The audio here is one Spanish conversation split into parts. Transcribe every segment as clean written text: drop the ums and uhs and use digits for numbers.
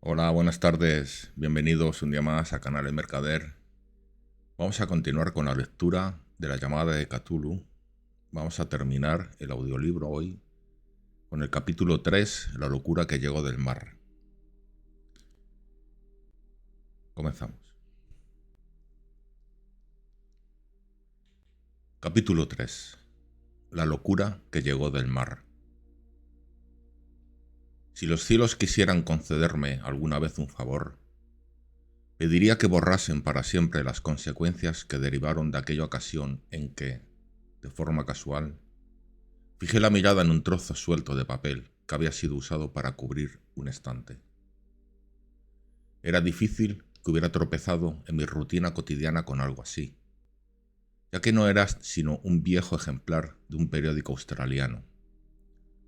Hola, buenas tardes. Bienvenidos un día más a Canal El Mercader. Vamos a continuar con la lectura de La llamada de Cthulhu. Vamos a terminar el audiolibro hoy con el capítulo 3, La locura que llegó del mar. Comenzamos. Capítulo 3. La locura que llegó del mar. Si los cielos quisieran concederme alguna vez un favor, pediría que borrasen para siempre las consecuencias que derivaron de aquella ocasión en que, de forma casual, fijé la mirada en un trozo suelto de papel que había sido usado para cubrir un estante. Era difícil que hubiera tropezado en mi rutina cotidiana con algo así, ya que no era sino un viejo ejemplar de un periódico australiano,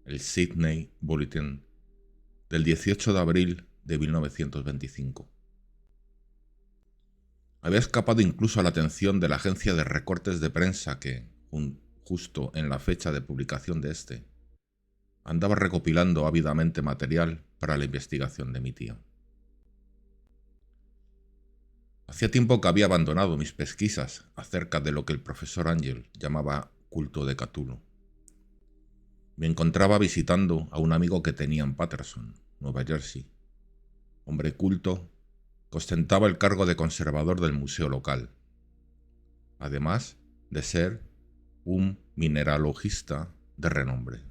el Sydney Bulletin, del 18 de abril de 1925. Había escapado incluso a la atención de la agencia de recortes de prensa que, justo en la fecha de publicación de este, andaba recopilando ávidamente material para la investigación de mi tío. Hacía tiempo que había abandonado mis pesquisas acerca de lo que el profesor Ángel llamaba culto de Cthulhu. Me encontraba visitando a un amigo que tenía en Paterson, Nueva Jersey, hombre culto que ostentaba el cargo de conservador del museo local, además de ser un mineralogista de renombre.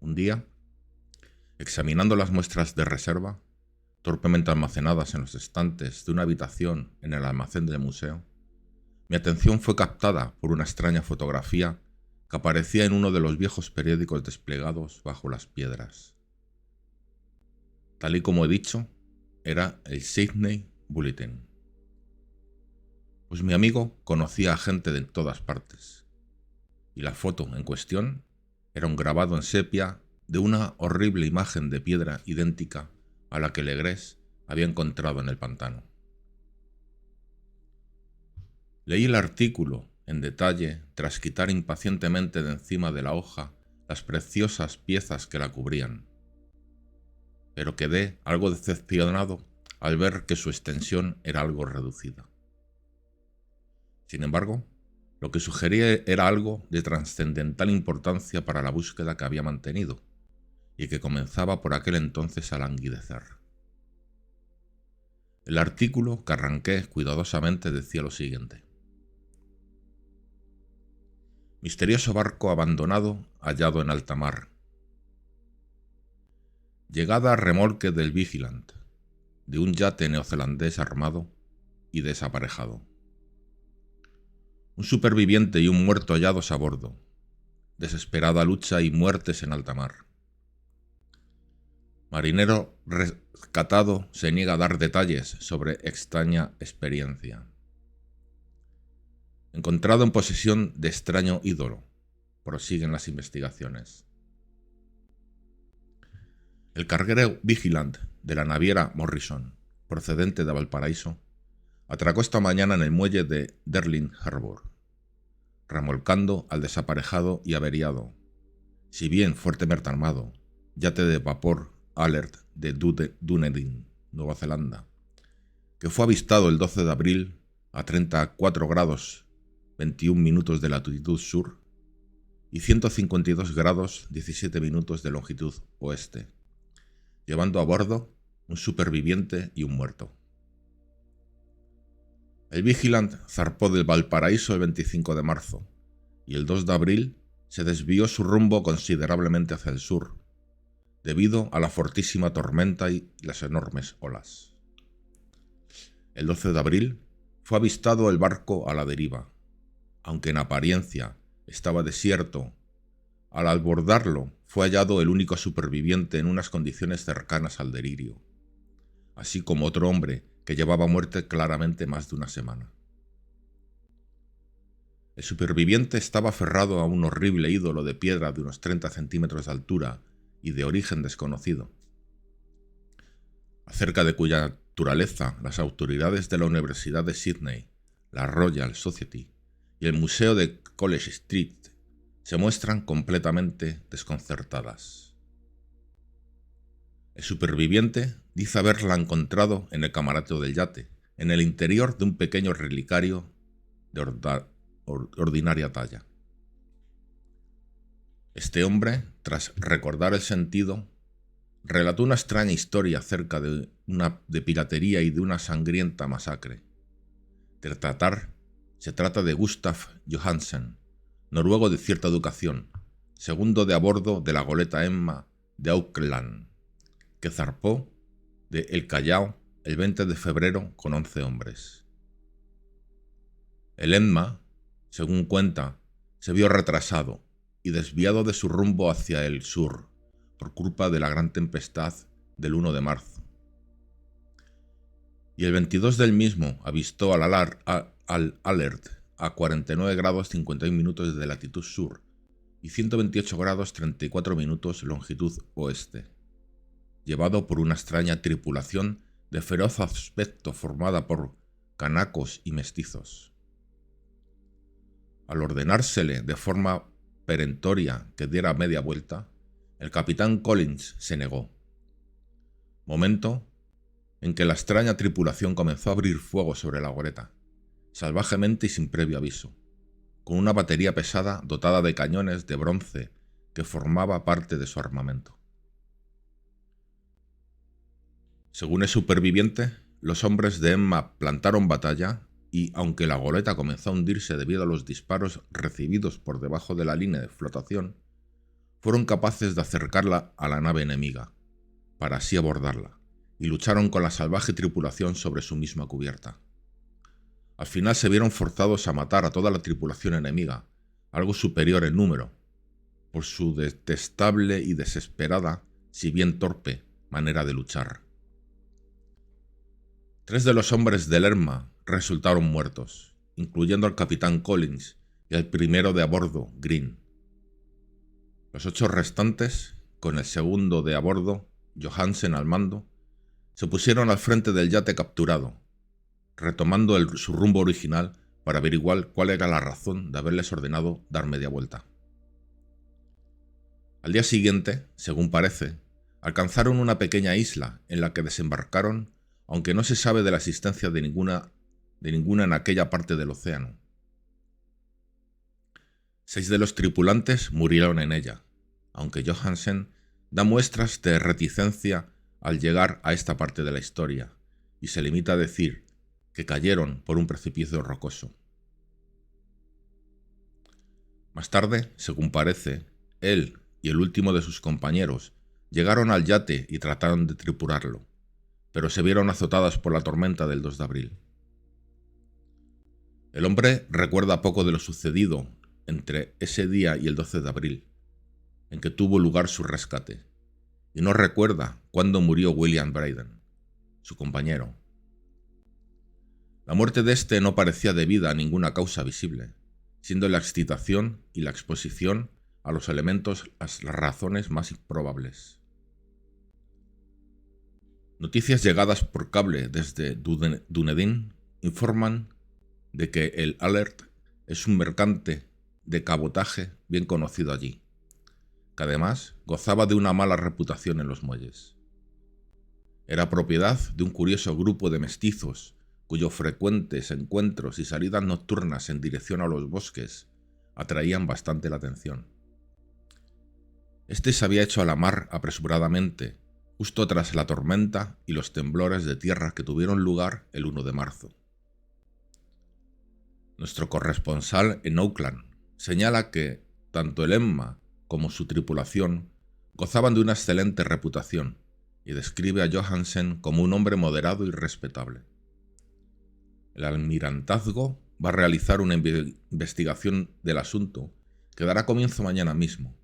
Un día, examinando las muestras de reserva, torpemente almacenadas en los estantes de una habitación en el almacén del museo, mi atención fue captada por una extraña fotografía que aparecía en uno de los viejos periódicos desplegados bajo las piedras. Tal y como he dicho, era el Sydney Bulletin. Pues mi amigo conocía a gente de todas partes, y la foto en cuestión era un grabado en sepia de una horrible imagen de piedra idéntica a la que Legrés había encontrado en el pantano. Leí el artículo en detalle tras quitar impacientemente de encima de la hoja las preciosas piezas que la cubrían, pero quedé algo decepcionado al ver que su extensión era algo reducida. Sin embargo, lo que sugería era algo de trascendental importancia para la búsqueda que había mantenido y que comenzaba por aquel entonces a languidecer. El artículo que arranqué cuidadosamente decía lo siguiente: misterioso barco abandonado hallado en alta mar. Llegada a remolque del Vigilant, de un yate neozelandés armado y desaparejado. Un superviviente y un muerto hallados a bordo. Desesperada lucha y muertes en alta mar. Marinero rescatado se niega a dar detalles sobre extraña experiencia. Encontrado en posesión de extraño ídolo. Prosiguen las investigaciones. El carguero Vigilant de la naviera Morrison, procedente de Valparaíso, atracó esta mañana en el muelle de Darling Harbour, remolcando al desaparejado y averiado, si bien fuertemente armado, yate de vapor Alert de Dunedin, Nueva Zelanda, que fue avistado el 12 de abril a 34 grados 21 minutos de latitud sur y 152 grados 17 minutos de longitud oeste, llevando a bordo un superviviente y un muerto. El Vigilant zarpó del Valparaíso el 25 de marzo y el 2 de abril se desvió su rumbo considerablemente hacia el sur, debido a la fortísima tormenta y las enormes olas. El 12 de abril fue avistado el barco a la deriva, aunque en apariencia estaba desierto. Al abordarlo fue hallado el único superviviente en unas condiciones cercanas al delirio, así como otro hombre que llevaba muerte claramente más de una semana. El superviviente estaba aferrado a un horrible ídolo de piedra de unos 30 centímetros de altura y de origen desconocido, acerca de cuya naturaleza las autoridades de la Universidad de Sydney, la Royal Society y el Museo de College Street se muestran completamente desconcertadas. El superviviente dice haberla encontrado en el camarote del yate, en el interior de un pequeño relicario de ordinaria talla. Este hombre, tras recordar el sentido, relató una extraña historia acerca de piratería y de una sangrienta masacre. Se trata de Gustav Johansen, noruego de cierta educación, segundo de a bordo de la goleta Emma de Auckland, que zarpó de El Callao el 20 de febrero con 11 hombres. El Emma, según cuenta, se vio retrasado y desviado de su rumbo hacia el sur por culpa de la gran tempestad del 1 de marzo. Y el 22 del mismo avistó al Alert a 49 grados 51 minutos de latitud sur y 128 grados 34 minutos longitud oeste, llevado por una extraña tripulación de feroz aspecto formada por canacos y mestizos. Al ordenársele de forma perentoria que diera media vuelta, el capitán Collins se negó. Momento en que la extraña tripulación comenzó a abrir fuego sobre la goleta, salvajemente y sin previo aviso, con una batería pesada dotada de cañones de bronce que formaba parte de su armamento. Según el superviviente, los hombres de Emma plantaron batalla y, aunque la goleta comenzó a hundirse debido a los disparos recibidos por debajo de la línea de flotación, fueron capaces de acercarla a la nave enemiga, para así abordarla, y lucharon con la salvaje tripulación sobre su misma cubierta. Al final se vieron forzados a matar a toda la tripulación enemiga, algo superior en número, por su detestable y desesperada, si bien torpe, manera de luchar. 3 de los hombres del Emma resultaron muertos, incluyendo al capitán Collins y al primero de a bordo, Green. Los 8 restantes, con el segundo de a bordo, Johansen al mando, se pusieron al frente del yate capturado, retomando su rumbo original para averiguar cuál era la razón de haberles ordenado dar media vuelta. Al día siguiente, según parece, alcanzaron una pequeña isla en la que desembarcaron, aunque no se sabe de la existencia de ninguna en aquella parte del océano. 6 de los tripulantes murieron en ella, aunque Johansen da muestras de reticencia al llegar a esta parte de la historia, y se limita a decir que cayeron por un precipicio rocoso. Más tarde, según parece, él y el último de sus compañeros llegaron al yate y trataron de tripularlo, pero se vieron azotadas por la tormenta del 2 de abril. El hombre recuerda poco de lo sucedido entre ese día y el 12 de abril, en que tuvo lugar su rescate, y no recuerda cuándo murió William Braden, su compañero. La muerte de este no parecía debida a ninguna causa visible, siendo la excitación y la exposición a los elementos las razones más improbables. Noticias llegadas por cable desde Dunedin informan de que el Alert es un mercante de cabotaje bien conocido allí, que además gozaba de una mala reputación en los muelles. Era propiedad de un curioso grupo de mestizos cuyos frecuentes encuentros y salidas nocturnas en dirección a los bosques atraían bastante la atención. Este se había hecho a la mar apresuradamente, justo tras la tormenta y los temblores de tierra que tuvieron lugar el 1 de marzo. Nuestro corresponsal en Auckland señala que tanto el Emma como su tripulación gozaban de una excelente reputación y describe a Johansen como un hombre moderado y respetable. El almirantazgo va a realizar una investigación del asunto que dará comienzo mañana mismo.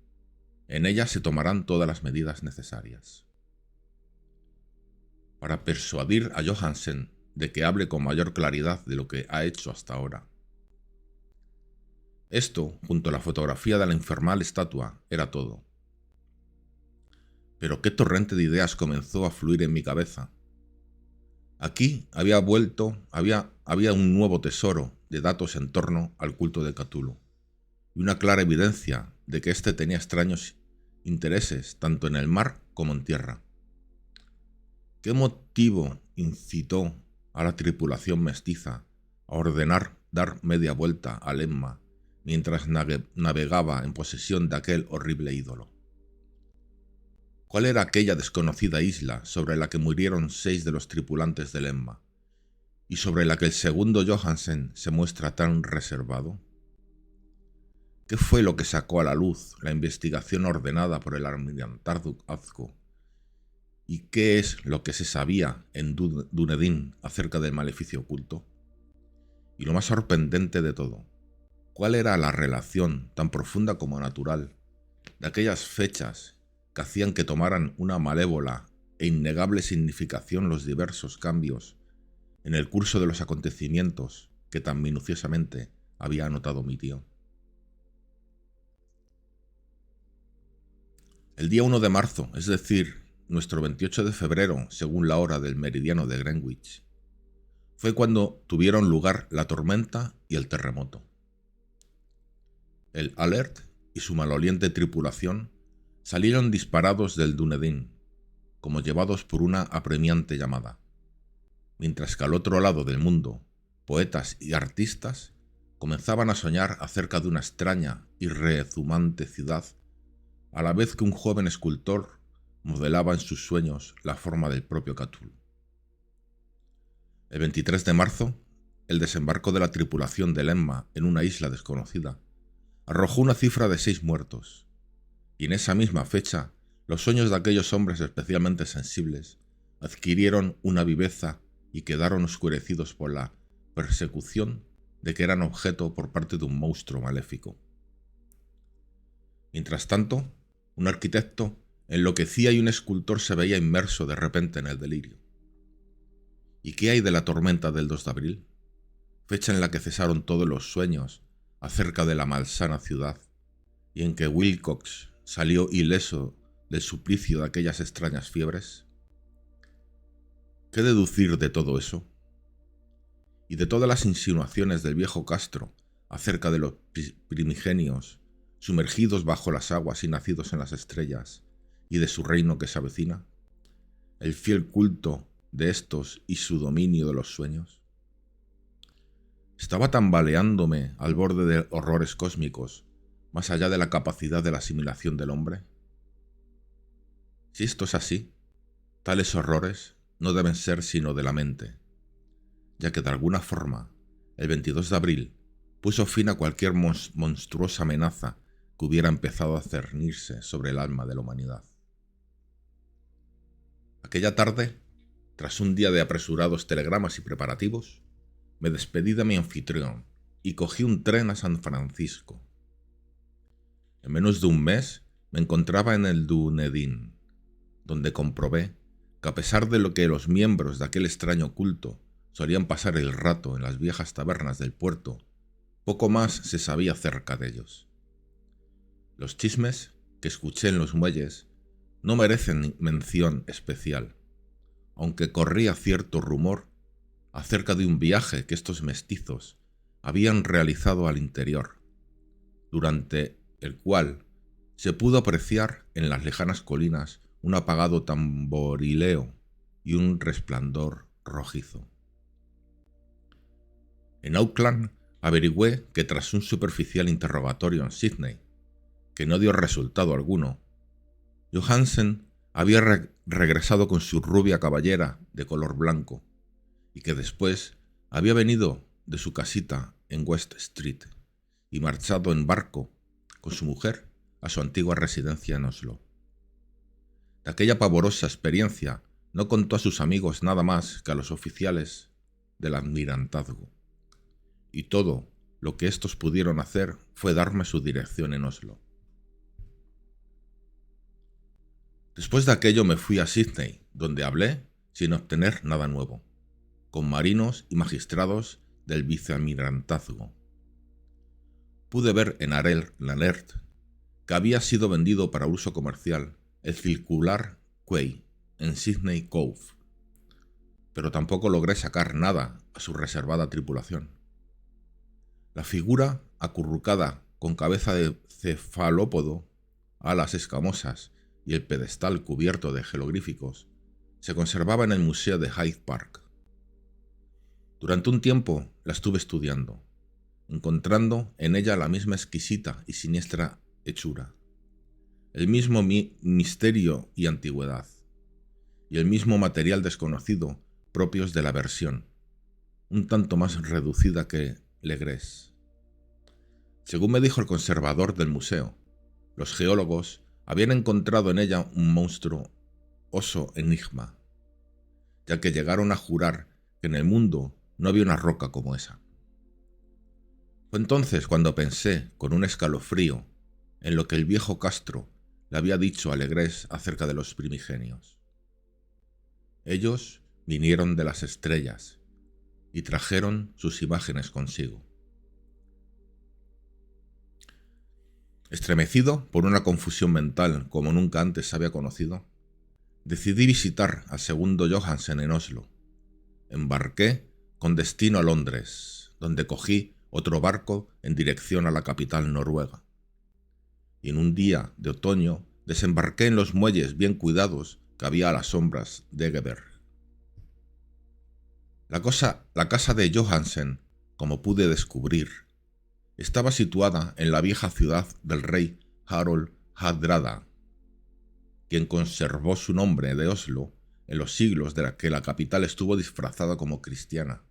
En ella se tomarán todas las medidas necesarias. Para persuadir a Johansen de que hable con mayor claridad de lo que ha hecho hasta ahora. Esto, junto a la fotografía de la infernal estatua, era todo. Pero qué torrente de ideas comenzó a fluir en mi cabeza. Aquí había un nuevo tesoro de datos en torno al culto de Cthulhu, y una clara evidencia de que éste tenía extraños intereses tanto en el mar como en tierra. ¿Qué motivo incitó a la tripulación mestiza a ordenar dar media vuelta al Emma mientras navegaba en posesión de aquel horrible ídolo? ¿Cuál era aquella desconocida isla sobre la que murieron 6 de los tripulantes del Emma y sobre la que el segundo Johansen se muestra tan reservado? ¿Qué fue lo que sacó a la luz la investigación ordenada por el almirantazgo? ¿Y qué es lo que se sabía en Dunedin acerca del maleficio oculto? Y lo más sorprendente de todo, ¿cuál era la relación tan profunda como natural de aquellas fechas que hacían que tomaran una malévola e innegable significación los diversos cambios en el curso de los acontecimientos que tan minuciosamente había anotado mi tío? El día 1 de marzo, es decir, nuestro 28 de febrero, según la hora del meridiano de Greenwich, fue cuando tuvieron lugar la tormenta y el terremoto. El Alert y su maloliente tripulación salieron disparados del Dunedin, como llevados por una apremiante llamada, mientras que al otro lado del mundo, poetas y artistas comenzaban a soñar acerca de una extraña y rezumante ciudad, a la vez que un joven escultor modelaba en sus sueños la forma del propio Cthulhu. El 23 de marzo, el desembarco de la tripulación del Emma en una isla desconocida arrojó una cifra de 6 muertos, y en esa misma fecha los sueños de aquellos hombres especialmente sensibles adquirieron una viveza y quedaron oscurecidos por la persecución de que eran objeto por parte de un monstruo maléfico. Mientras tanto, un arquitecto enloquecía y un escultor se veía inmerso de repente en el delirio. ¿Y qué hay de la tormenta del 2 de abril? Fecha en la que cesaron todos los sueños acerca de la malsana ciudad y en que Wilcox salió ileso del suplicio de aquellas extrañas fiebres. ¿Qué deducir de todo eso? Y de todas las insinuaciones del viejo Castro acerca de los primigenios sumergidos bajo las aguas y nacidos en las estrellas, y de su reino que se avecina, el fiel culto de estos y su dominio de los sueños. Estaba tambaleándome al borde de horrores cósmicos, más allá de la capacidad de la asimilación del hombre. Si esto es así, tales horrores no deben ser sino de la mente, ya que de alguna forma el 22 de abril puso fin a cualquier monstruosa amenaza que hubiera empezado a cernirse sobre el alma de la humanidad. Aquella tarde, tras un día de apresurados telegramas y preparativos, me despedí de mi anfitrión y cogí un tren a San Francisco. En menos de un mes me encontraba en el Dunedin, donde comprobé que a pesar de lo que los miembros de aquel extraño culto solían pasar el rato en las viejas tabernas del puerto, poco más se sabía acerca de ellos. Los chismes que escuché en los muelles no merecen mención especial, aunque corría cierto rumor acerca de un viaje que estos mestizos habían realizado al interior, durante el cual se pudo apreciar en las lejanas colinas un apagado tamborileo y un resplandor rojizo. En Auckland averigüé que tras un superficial interrogatorio en Sydney, que no dio resultado alguno, Johansen había regresado con su rubia caballera de color blanco y que después había venido de su casita en West Street y marchado en barco con su mujer a su antigua residencia en Oslo. De aquella pavorosa experiencia no contó a sus amigos nada más que a los oficiales del almirantazgo, y todo lo que éstos pudieron hacer fue darme su dirección en Oslo. Después de aquello me fui a Sydney, donde hablé, sin obtener nada nuevo, con marinos y magistrados del vicealmirantazgo. Pude ver en Alert que había sido vendido para uso comercial el circular Quay en Sydney Cove, pero tampoco logré sacar nada a su reservada tripulación. La figura acurrucada con cabeza de cefalópodo, alas escamosas y el pedestal cubierto de jeroglíficos se conservaba en el Museo de Hyde Park. Durante un tiempo la estuve estudiando, encontrando en ella la misma exquisita y siniestra hechura, el mismo misterio y antigüedad, y el mismo material desconocido propios de la versión, un tanto más reducida que Legres. Según me dijo el conservador del museo, los geólogos habían encontrado en ella un monstruo oso enigma, ya que llegaron a jurar que en el mundo no había una roca como esa. Fue entonces cuando pensé, con un escalofrío, en lo que el viejo Castro le había dicho a Legres acerca de los primigenios. Ellos vinieron de las estrellas y trajeron sus imágenes consigo. Estremecido por una confusión mental como nunca antes había conocido, decidí visitar al segundo Johansen en Oslo. Embarqué con destino a Londres, donde cogí otro barco en dirección a la capital noruega. Y en un día de otoño desembarqué en los muelles bien cuidados que había a las sombras de Egeberg. La casa de Johansen, como pude descubrir, estaba situada en la vieja ciudad del rey Harald Hardrada, quien conservó su nombre de Oslo en los siglos de que la capital estuvo disfrazada como cristiana.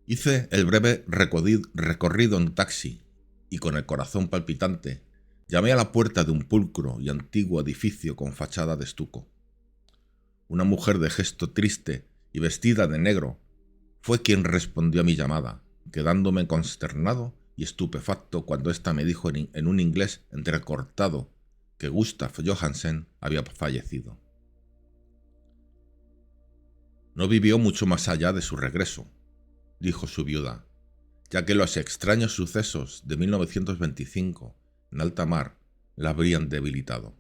Hice el breve recorrido en taxi y con el corazón palpitante llamé a la puerta de un pulcro y antiguo edificio con fachada de estuco. Una mujer de gesto triste y vestida de negro fue quien respondió a mi llamada, quedándome consternado y estupefacto cuando ésta me dijo en un inglés entrecortado que Gustav Johansen había fallecido. No vivió mucho más allá de su regreso, dijo su viuda, ya que los extraños sucesos de 1925 en alta mar la habrían debilitado.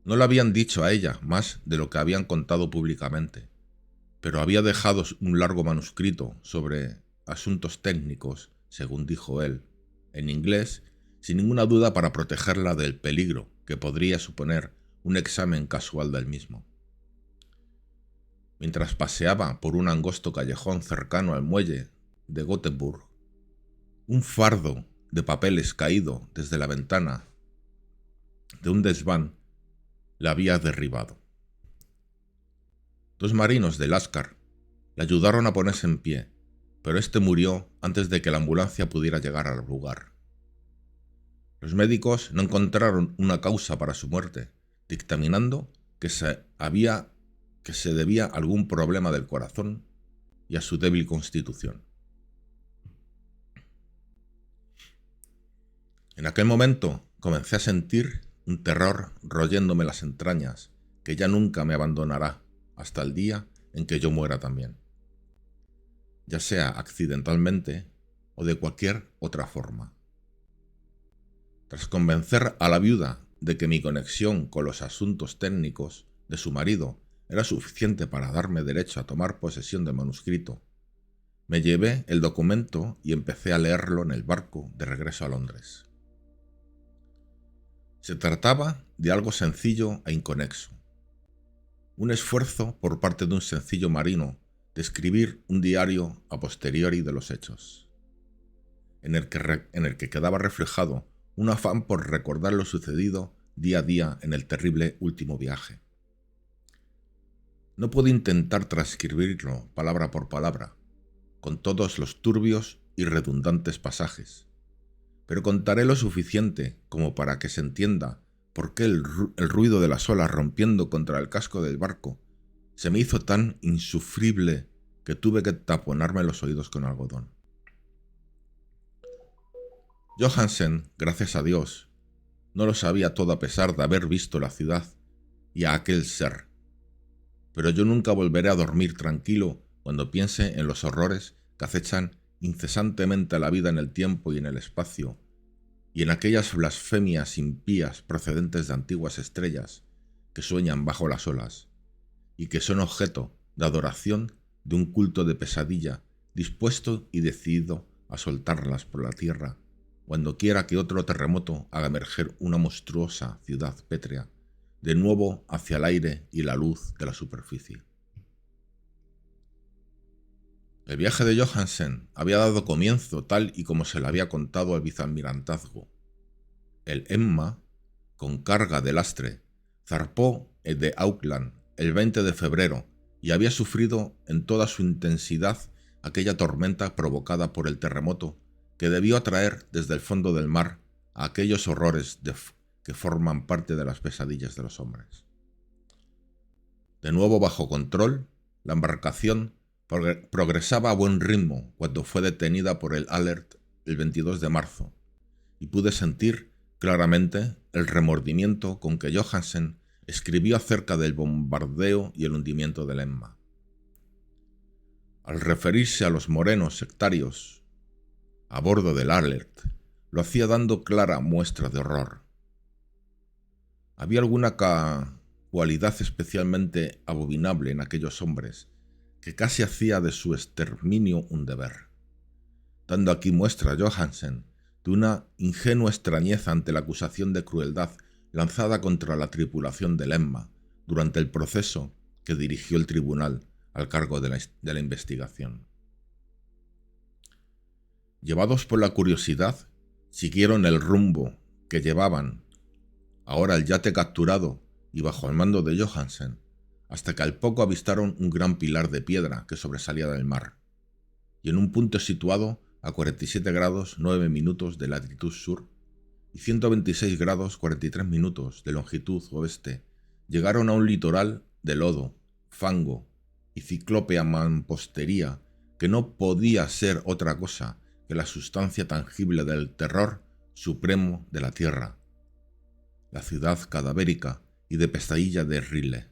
No le habían dicho a ella más de lo que habían contado públicamente, pero había dejado un largo manuscrito sobre asuntos técnicos, según dijo él, en inglés, sin ninguna duda para protegerla del peligro que podría suponer un examen casual del mismo. Mientras paseaba por un angosto callejón cercano al muelle de Gothenburg, un fardo de papeles caído desde la ventana de un desván la había derribado. 2 marinos del Lascar le ayudaron a ponerse en pie, pero este murió antes de que la ambulancia pudiera llegar al lugar. Los médicos no encontraron una causa para su muerte, dictaminando que se debía a algún problema del corazón y a su débil constitución. En aquel momento comencé a sentir un terror royéndome las entrañas que ya nunca me abandonará hasta el día en que yo muera también, ya sea accidentalmente o de cualquier otra forma. Tras convencer a la viuda de que mi conexión con los asuntos técnicos de su marido era suficiente para darme derecho a tomar posesión del manuscrito, me llevé el documento y empecé a leerlo en el barco de regreso a Londres. Se trataba de algo sencillo e inconexo. Un esfuerzo por parte de un sencillo marino de escribir un diario a posteriori de los hechos, en el que quedaba reflejado un afán por recordar lo sucedido día a día en el terrible último viaje. No puedo intentar transcribirlo palabra por palabra, con todos los turbios y redundantes pasajes, pero contaré lo suficiente como para que se entienda por qué el ruido de las olas rompiendo contra el casco del barco se me hizo tan insufrible que tuve que taponarme los oídos con algodón. Johansen, gracias a Dios, no lo sabía todo a pesar de haber visto la ciudad y a aquel ser, pero yo nunca volveré a dormir tranquilo cuando piense en los horrores que acechan incesantemente la vida en el tiempo y en el espacio, y en aquellas blasfemias impías procedentes de antiguas estrellas que sueñan bajo las olas, y que son objeto de adoración de un culto de pesadilla dispuesto y decidido a soltarlas por la tierra cuando quiera que otro terremoto haga emerger una monstruosa ciudad pétrea de nuevo hacia el aire y la luz de la superficie. El viaje de Johansen había dado comienzo tal y como se le había contado al vicealmirantazgo. El Emma, con carga de lastre, zarpó de Auckland el 20 de febrero y había sufrido en toda su intensidad aquella tormenta provocada por el terremoto que debió atraer desde el fondo del mar a aquellos horrores que forman parte de las pesadillas de los hombres. De nuevo bajo control, la embarcación progresaba a buen ritmo cuando fue detenida por el Alert el 22 de marzo, y pude sentir claramente el remordimiento con que Johansen escribió acerca del bombardeo y el hundimiento del Emma. Al referirse a los morenos sectarios a bordo del Alert, lo hacía dando clara muestra de horror. Había alguna cualidad especialmente abominable en aquellos hombres que casi hacía de su exterminio un deber, dando aquí muestra Johansen de una ingenua extrañeza ante la acusación de crueldad lanzada contra la tripulación del Emma durante el proceso que dirigió el tribunal al cargo de la investigación. Llevados por la curiosidad, siguieron el rumbo que llevaban ahora el yate capturado y bajo el mando de Johansen, hasta que al poco avistaron un gran pilar de piedra que sobresalía del mar, y en un punto situado a 47 grados 9 minutos de latitud sur y 126 grados 43 minutos de longitud oeste, llegaron a un litoral de lodo, fango y ciclópea mampostería que no podía ser otra cosa que la sustancia tangible del terror supremo de la tierra, la ciudad cadavérica y de pesadilla de Rille,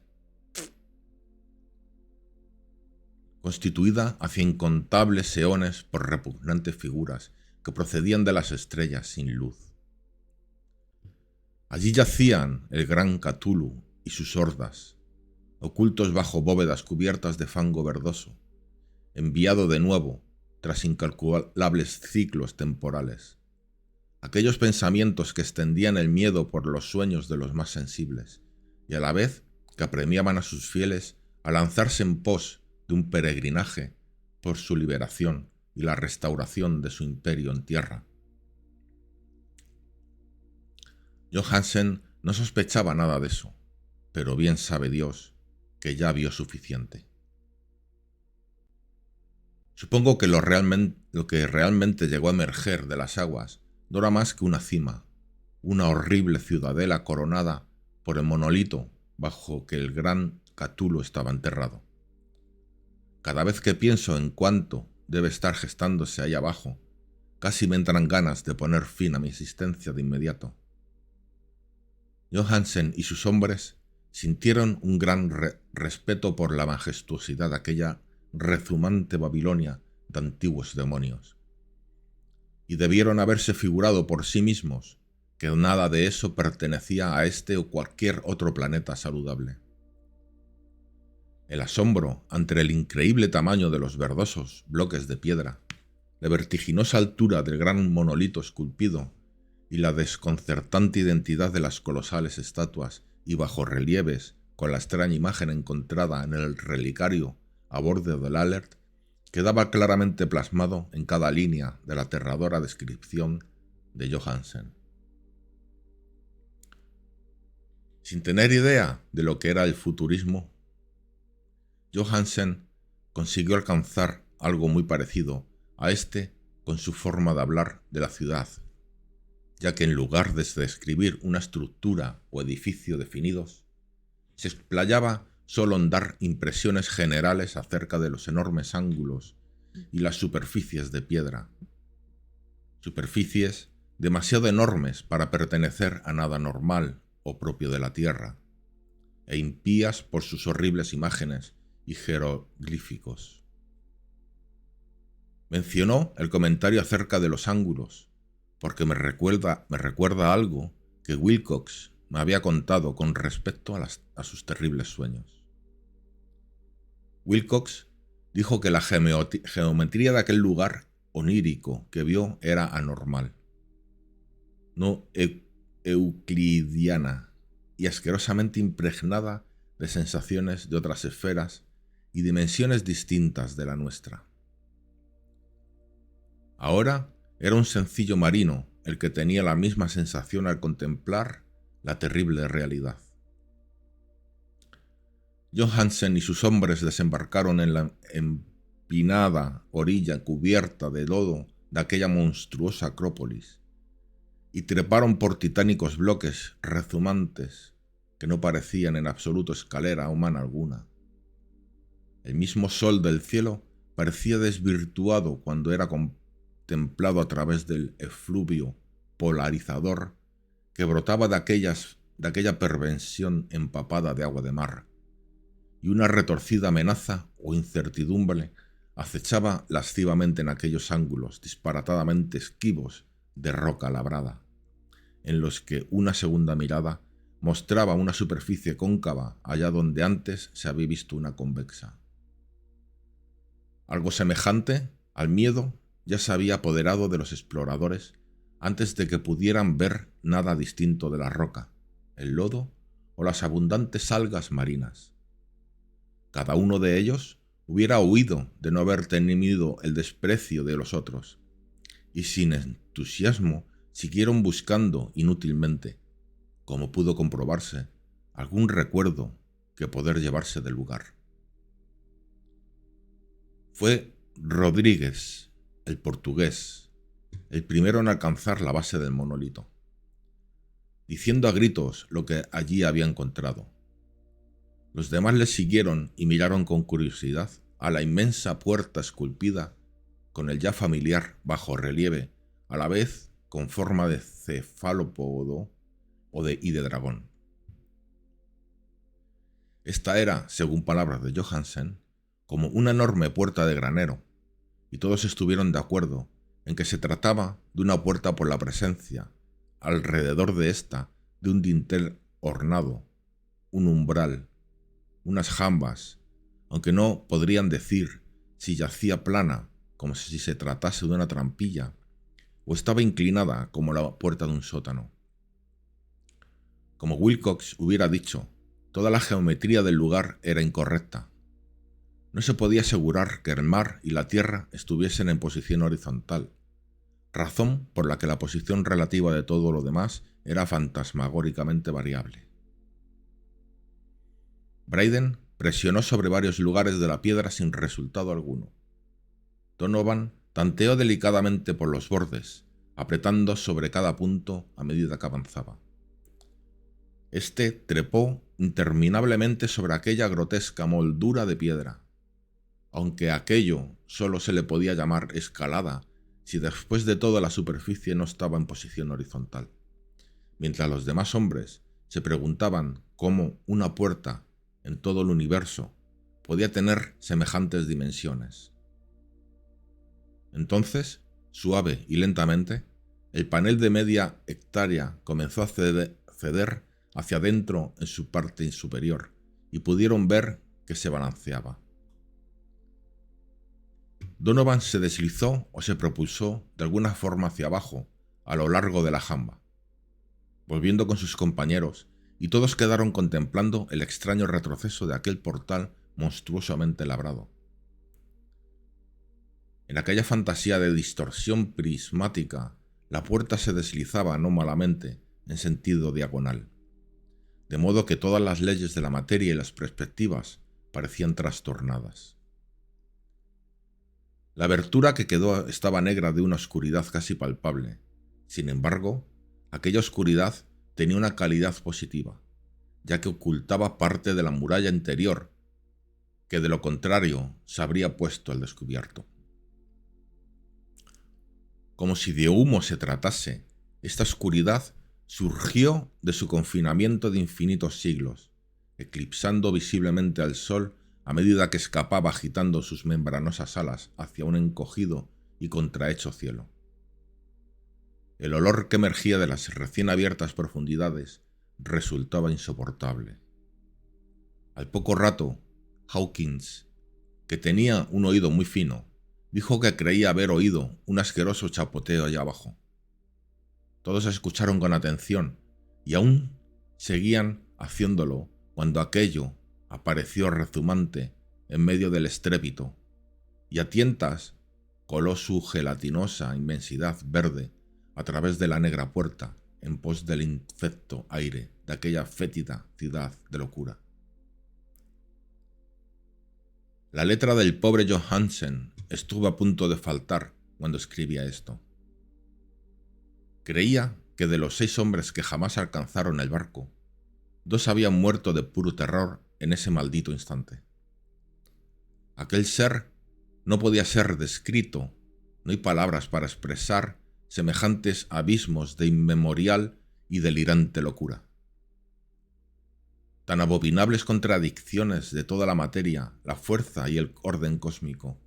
constituida hacia incontables eones por repugnantes figuras que procedían de las estrellas sin luz. Allí yacían el gran Cthulhu y sus hordas, ocultos bajo bóvedas cubiertas de fango verdoso, enviado de nuevo tras incalculables ciclos temporales. Aquellos pensamientos que extendían el miedo por los sueños de los más sensibles, y a la vez que apremiaban a sus fieles a lanzarse en pos de un peregrinaje por su liberación y la restauración de su imperio en tierra. Johansen no sospechaba nada de eso, pero bien sabe Dios que ya vio suficiente. Supongo que lo que realmente llegó a emerger de las aguas no era más que una cima, una horrible ciudadela coronada por el monolito bajo que el gran Cthulhu estaba enterrado. Cada vez que pienso en cuánto debe estar gestándose ahí abajo, casi me entran ganas de poner fin a mi existencia de inmediato. Johansen y sus hombres sintieron un gran respeto por la majestuosidad de aquella rezumante Babilonia de antiguos demonios, y debieron haberse figurado por sí mismos que nada de eso pertenecía a este o cualquier otro planeta saludable. El asombro ante el increíble tamaño de los verdosos bloques de piedra, la vertiginosa altura del gran monolito esculpido y la desconcertante identidad de las colosales estatuas y bajorrelieves con la extraña imagen encontrada en el relicario a bordo del Alert quedaba claramente plasmado en cada línea de la aterradora descripción de Johansen. Sin tener idea de lo que era el futurismo, Johansen consiguió alcanzar algo muy parecido a este con su forma de hablar de la ciudad, ya que en lugar de describir una estructura o edificio definidos, se explayaba solo en dar impresiones generales acerca de los enormes ángulos y las superficies de piedra, superficies demasiado enormes para pertenecer a nada normal o propio de la tierra, e impías por sus horribles imágenes y jeroglíficos. Mencionó el comentario acerca de los ángulos, porque me recuerda algo que Wilcox me había contado con respecto a sus terribles sueños. Wilcox dijo que la geometría de aquel lugar onírico que vio era anormal, no euclidiana, y asquerosamente impregnada de sensaciones de otras esferas y dimensiones distintas de la nuestra. Ahora era un sencillo marino el que tenía la misma sensación al contemplar la terrible realidad. Johansen y sus hombres desembarcaron en la empinada orilla cubierta de lodo de aquella monstruosa acrópolis y treparon por titánicos bloques rezumantes que no parecían en absoluto escalera humana alguna. El mismo sol del cielo parecía desvirtuado cuando era contemplado a través del efluvio polarizador que brotaba de aquella pervención empapada de agua de mar, y una retorcida amenaza o incertidumbre acechaba lascivamente en aquellos ángulos disparatadamente esquivos de roca labrada, en los que una segunda mirada mostraba una superficie cóncava allá donde antes se había visto una convexa. Algo semejante al miedo ya se había apoderado de los exploradores antes de que pudieran ver nada distinto de la roca, el lodo o las abundantes algas marinas. Cada uno de ellos hubiera huido de no haber temido el desprecio de los otros, y sin entusiasmo siguieron buscando inútilmente, como pudo comprobarse, algún recuerdo que poder llevarse del lugar. Fue Rodríguez, el portugués, el primero en alcanzar la base del monolito, diciendo a gritos lo que allí había encontrado. Los demás le siguieron y miraron con curiosidad a la inmensa puerta esculpida con el ya familiar bajo relieve, a la vez con forma de cefalópodo y de dragón. Esta era, según palabras de Johansen, como una enorme puerta de granero, y todos estuvieron de acuerdo en que se trataba de una puerta por la presencia, alrededor de ésta, de un dintel ornado, un umbral, unas jambas, aunque no podrían decir si yacía plana, como si se tratase de una trampilla, o estaba inclinada como la puerta de un sótano. Como Wilcox hubiera dicho, toda la geometría del lugar era incorrecta. No se podía asegurar que el mar y la tierra estuviesen en posición horizontal, razón por la que la posición relativa de todo lo demás era fantasmagóricamente variable. Braden presionó sobre varios lugares de la piedra sin resultado alguno. Donovan tanteó delicadamente por los bordes, apretando sobre cada punto a medida que avanzaba. Este trepó interminablemente sobre aquella grotesca moldura de piedra, aunque aquello solo se le podía llamar escalada si después de todo la superficie no estaba en posición horizontal, mientras los demás hombres se preguntaban cómo una puerta en todo el universo podía tener semejantes dimensiones. Entonces, suave y lentamente, el panel de media hectárea comenzó a ceder hacia adentro en su parte superior, y pudieron ver que se balanceaba. Donovan se deslizó o se propulsó de alguna forma hacia abajo a lo largo de la jamba, volviendo con sus compañeros, y todos quedaron contemplando el extraño retroceso de aquel portal monstruosamente labrado. En aquella fantasía de distorsión prismática, la puerta se deslizaba anómalamente en sentido diagonal, de modo que todas las leyes de la materia y las perspectivas parecían trastornadas. La abertura que quedó estaba negra de una oscuridad casi palpable. Sin embargo, aquella oscuridad tenía una calidad positiva, ya que ocultaba parte de la muralla interior, que de lo contrario se habría puesto al descubierto. Como si de humo se tratase, esta oscuridad surgió de su confinamiento de infinitos siglos, eclipsando visiblemente al sol a medida que escapaba agitando sus membranosas alas hacia un encogido y contrahecho cielo. El olor que emergía de las recién abiertas profundidades resultaba insoportable. Al poco rato, Hawkins, que tenía un oído muy fino, dijo que creía haber oído un asqueroso chapoteo allá abajo. Todos escucharon con atención y aún seguían haciéndolo cuando aquello apareció rezumante en medio del estrépito, y a tientas coló su gelatinosa inmensidad verde a través de la negra puerta en pos del infecto aire de aquella fétida ciudad de locura. La letra del pobre Johansen estuvo a punto de faltar cuando escribía esto. Creía que de los 6 hombres que jamás alcanzaron el barco, 2 habían muerto de puro terror en ese maldito instante. Aquel ser no podía ser descrito, no hay palabras para expresar semejantes abismos de inmemorial y delirante locura. Tan abominables contradicciones de toda la materia, la fuerza y el orden cósmico.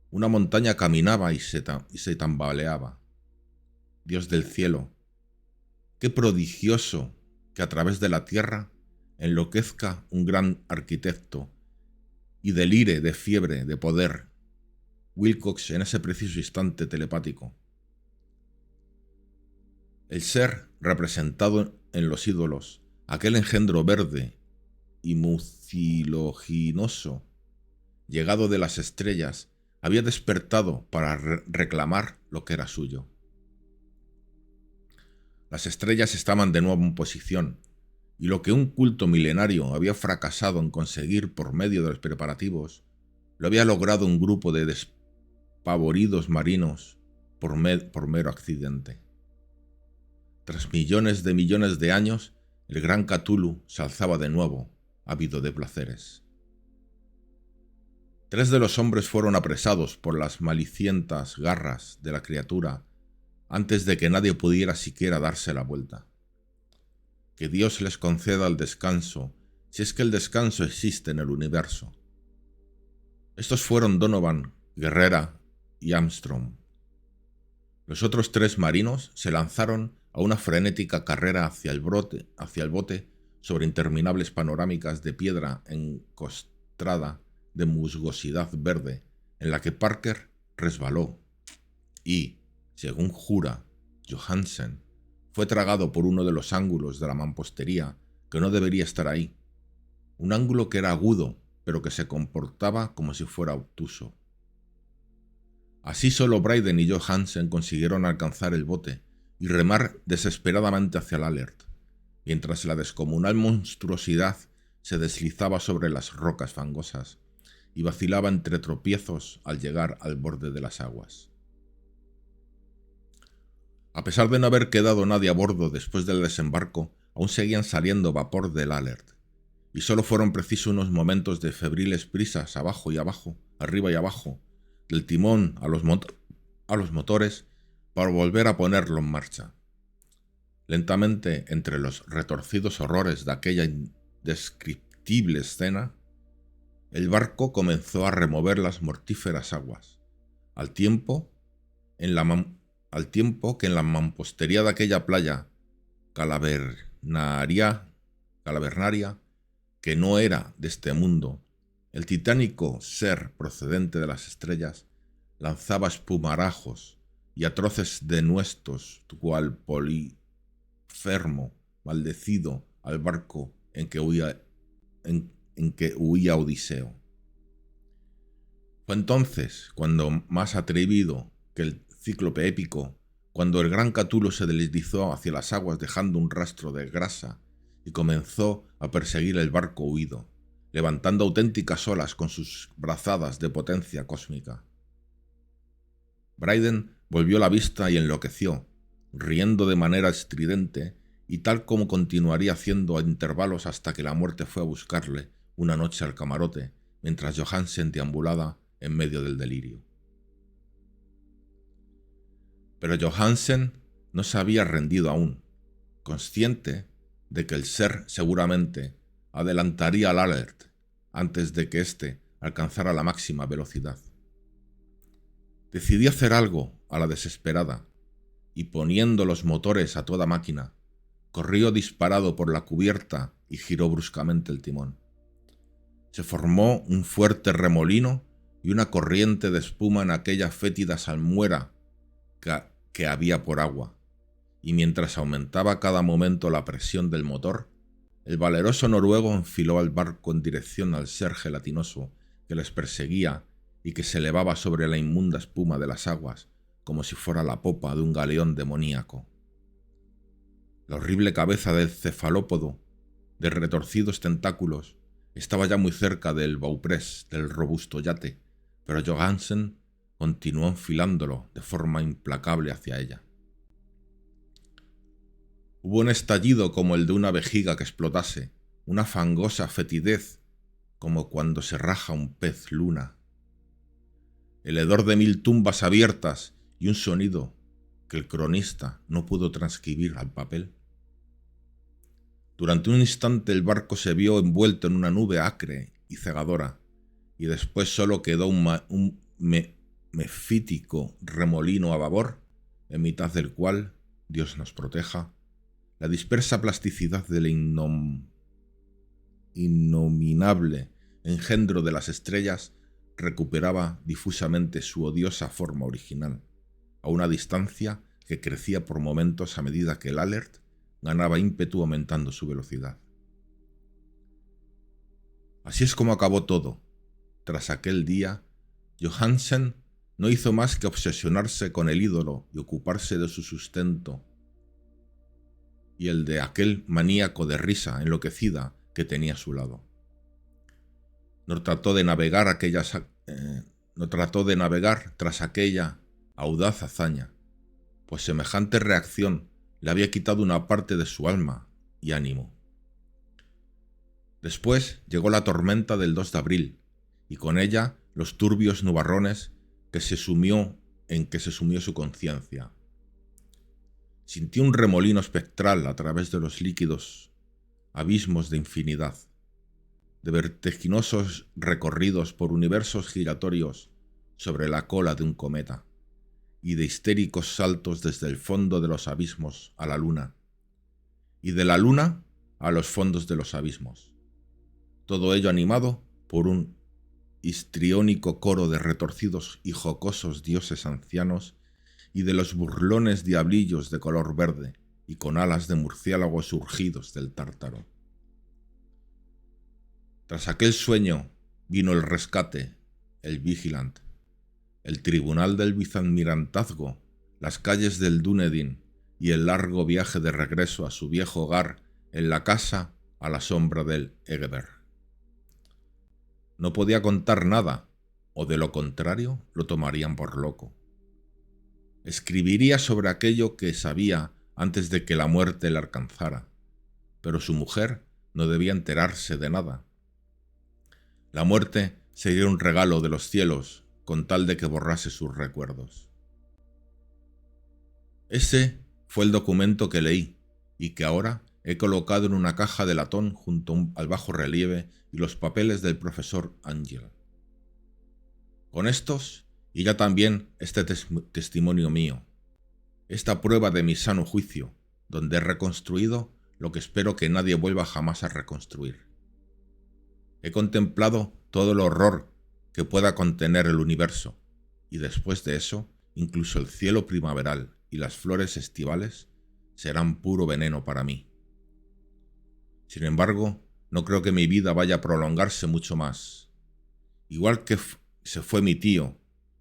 Una montaña caminaba y se tambaleaba. Dios del cielo, qué prodigioso que a través de la tierra enloquezca un gran arquitecto y delire de fiebre, de poder, Wilcox en ese preciso instante telepático. El ser representado en los ídolos, aquel engendro verde y mucilaginoso, llegado de las estrellas, había despertado para reclamar lo que era suyo. Las estrellas estaban de nuevo en posición, y lo que un culto milenario había fracasado en conseguir por medio de los preparativos, lo había logrado un grupo de despavoridos marinos por mero accidente. Tras millones de años, el gran Cthulhu se alzaba de nuevo, ávido de placeres. 3 de los hombres fueron apresados por las malicientas garras de la criatura antes de que nadie pudiera siquiera darse la vuelta. Que Dios les conceda el descanso, si es que el descanso existe en el universo. Estos fueron Donovan, Guerrera y Armstrong. Los otros 3 marinos se lanzaron a una frenética carrera hacia el bote sobre interminables panorámicas de piedra encostrada de musgosidad verde, en la que Parker resbaló y, según jura Johansen, fue tragado por uno de los ángulos de la mampostería que no debería estar ahí, un ángulo que era agudo, pero que se comportaba como si fuera obtuso. Así solo Bryden y Johansen consiguieron alcanzar el bote y remar desesperadamente hacia el Alert, mientras la descomunal monstruosidad se deslizaba sobre las rocas fangosas y vacilaba entre tropiezos al llegar al borde de las aguas. A pesar de no haber quedado nadie a bordo después del desembarco, aún seguían saliendo vapor del Alert, y solo fueron precisos unos momentos de febriles prisas abajo y abajo, arriba y abajo, del timón a los motores, para volver a ponerlo en marcha. Lentamente, entre los retorcidos horrores de aquella indescriptible escena, el barco comenzó a remover las mortíferas aguas, al tiempo que en la mampostería de aquella playa calavernaria, que no era de este mundo, el titánico ser procedente de las estrellas lanzaba espumarajos y atroces denuestos, cual polifermo maldecido al barco en que huía Odiseo. Fue entonces cuando, más atrevido que el cíclope épico, cuando el gran Cthulhu se deslizó hacia las aguas dejando un rastro de grasa y comenzó a perseguir el barco huido, levantando auténticas olas con sus brazadas de potencia cósmica. Bryden volvió la vista y enloqueció, riendo de manera estridente, y tal como continuaría haciendo a intervalos hasta que la muerte fue a buscarle una noche al camarote, mientras Johansen deambulaba en medio del delirio. Pero Johansen no se había rendido aún, consciente de que el ser seguramente adelantaría al Alert antes de que éste alcanzara la máxima velocidad. Decidió hacer algo a la desesperada y, poniendo los motores a toda máquina, corrió disparado por la cubierta y giró bruscamente el timón. Se formó un fuerte remolino y una corriente de espuma en aquella fétida salmuera que había por agua, y mientras aumentaba cada momento la presión del motor, El valeroso noruego enfiló al barco en dirección al ser gelatinoso que les perseguía y que se elevaba sobre la inmunda espuma de las aguas como si fuera la popa de un galeón demoníaco. La horrible cabeza del cefalópodo, de retorcidos tentáculos, estaba ya muy cerca del bauprés del robusto yate, pero Johansen continuó enfilándolo de forma implacable hacia ella. Hubo un estallido como el de una vejiga que explotase, una fangosa fetidez como cuando se raja un pez luna. El hedor de 1000 tumbas abiertas y un sonido que el cronista no pudo transcribir al papel. Durante un instante el barco se vio envuelto en una nube acre y cegadora, y después solo quedó un mefítico remolino a babor, en mitad del cual, Dios nos proteja, la dispersa plasticidad del innominable engendro de las estrellas recuperaba difusamente su odiosa forma original, a una distancia que crecía por momentos a medida que el Alert ganaba ímpetu aumentando su velocidad. Así es como acabó todo. Tras aquel día, Johansen no hizo más que obsesionarse con el ídolo y ocuparse de su sustento y el de aquel maníaco de risa enloquecida que tenía a su lado. No trató de navegar tras aquella audaz hazaña, pues semejante reacción le había quitado una parte de su alma y ánimo. Después llegó la tormenta del 2 de abril, y con ella los turbios nubarrones en que se sumió su conciencia. Sintió un remolino espectral a través de los líquidos abismos de infinidad, de vertiginosos recorridos por universos giratorios sobre la cola de un cometa, y de histéricos saltos desde el fondo de los abismos a la luna, y de la luna a los fondos de los abismos. Todo ello animado por un histriónico coro de retorcidos y jocosos dioses ancianos y de los burlones diablillos de color verde y con alas de murciélago surgidos del Tártaro. Tras aquel sueño vino el rescate, el Vigilant, el tribunal del vicealmirantazgo, las calles del Dunedin y el largo viaje de regreso a su viejo hogar en la casa a la sombra del Egeberg. No podía contar nada, o de lo contrario lo tomarían por loco. Escribiría sobre aquello que sabía antes de que la muerte le alcanzara, pero su mujer no debía enterarse de nada. La muerte sería un regalo de los cielos con tal de que borrase sus recuerdos. Ese fue el documento que leí y que ahora he colocado en una caja de latón junto al bajo relieve y los papeles del profesor Angel. Con estos, y ya también este testimonio mío, esta prueba de mi sano juicio, donde he reconstruido lo que espero que nadie vuelva jamás a reconstruir. He contemplado todo el horror que pueda contener el universo, y después de eso, incluso el cielo primaveral y las flores estivales serán puro veneno para mí. Sin embargo, no creo que mi vida vaya a prolongarse mucho más. Igual que se fue mi tío,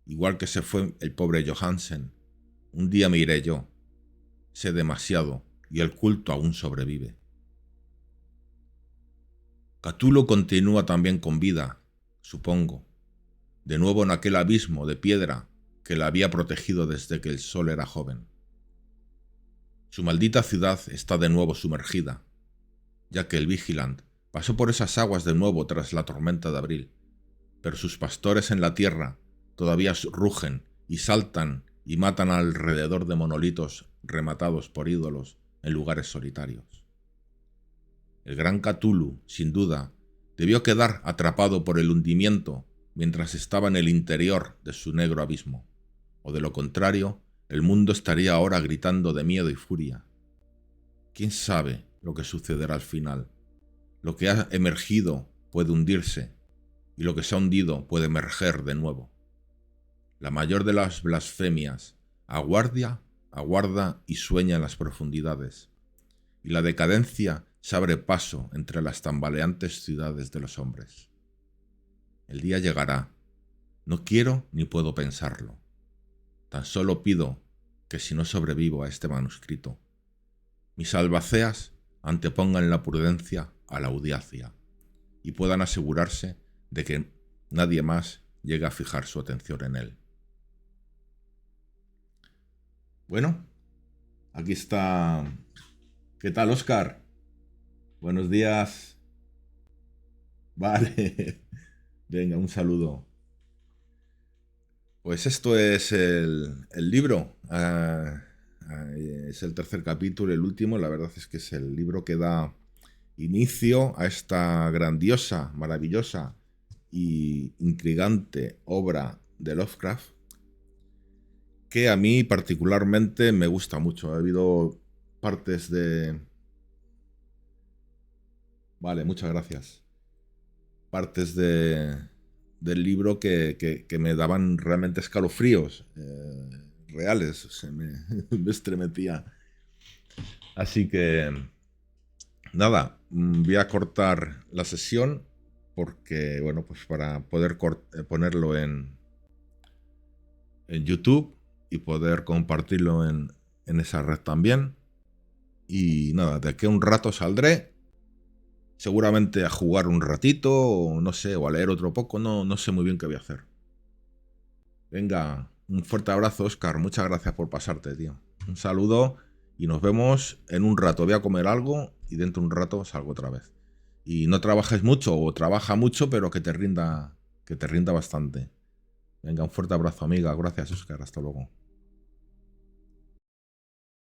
igual que se fue el pobre Johansen, un día me iré yo. Sé demasiado y el culto aún sobrevive. Catulo continúa también con vida, supongo, de nuevo en aquel abismo de piedra que la había protegido desde que el sol era joven. Su maldita ciudad está de nuevo sumergida, ya que el Vigilant pasó por esas aguas de nuevo tras la tormenta de abril, pero sus pastores en la tierra todavía rugen y saltan y matan alrededor de monolitos rematados por ídolos en lugares solitarios. El gran Cthulhu, sin duda, debió quedar atrapado por el hundimiento mientras estaba en el interior de su negro abismo, o de lo contrario, el mundo estaría ahora gritando de miedo y furia. ¿Quién sabe lo que sucederá al final? Lo que ha emergido puede hundirse, y lo que se ha hundido puede emerger de nuevo. La mayor de las blasfemias aguarda y sueña en las profundidades, y la decadencia se abre paso entre las tambaleantes ciudades de los hombres. El día llegará. No quiero ni puedo pensarlo. Tan solo pido que si no sobrevivo a este manuscrito, mis albaceas antepongan la prudencia a la audacia y puedan asegurarse de que nadie más llegue a fijar su atención en él. Bueno, aquí está. ¿Qué tal, Óscar? Buenos días. Vale. Venga, un saludo. Pues esto es el libro. Es el tercer capítulo, el último. La verdad es que es el libro que da inicio a esta grandiosa, maravillosa y intrigante obra de Lovecraft, que a mí particularmente me gusta mucho. Ha habido partes de... Vale, muchas gracias. Partes del libro que me daban realmente escalofríos reales. Se me estremecía. Así que... Nada, voy a cortar la sesión porque, bueno, pues para poder ponerlo en YouTube y poder compartirlo en esa red también. Y nada, de aquí a un rato saldré, seguramente a jugar un ratito, o no sé, o a leer otro poco, no sé muy bien qué voy a hacer. Venga, un fuerte abrazo, Óscar, muchas gracias por pasarte, tío. Un saludo y nos vemos en un rato. Voy a comer algo y dentro de un rato salgo otra vez. Y no trabajes mucho, o trabaja mucho, pero que te rinda bastante. Venga, un fuerte abrazo, amiga. Gracias, Óscar. Hasta luego.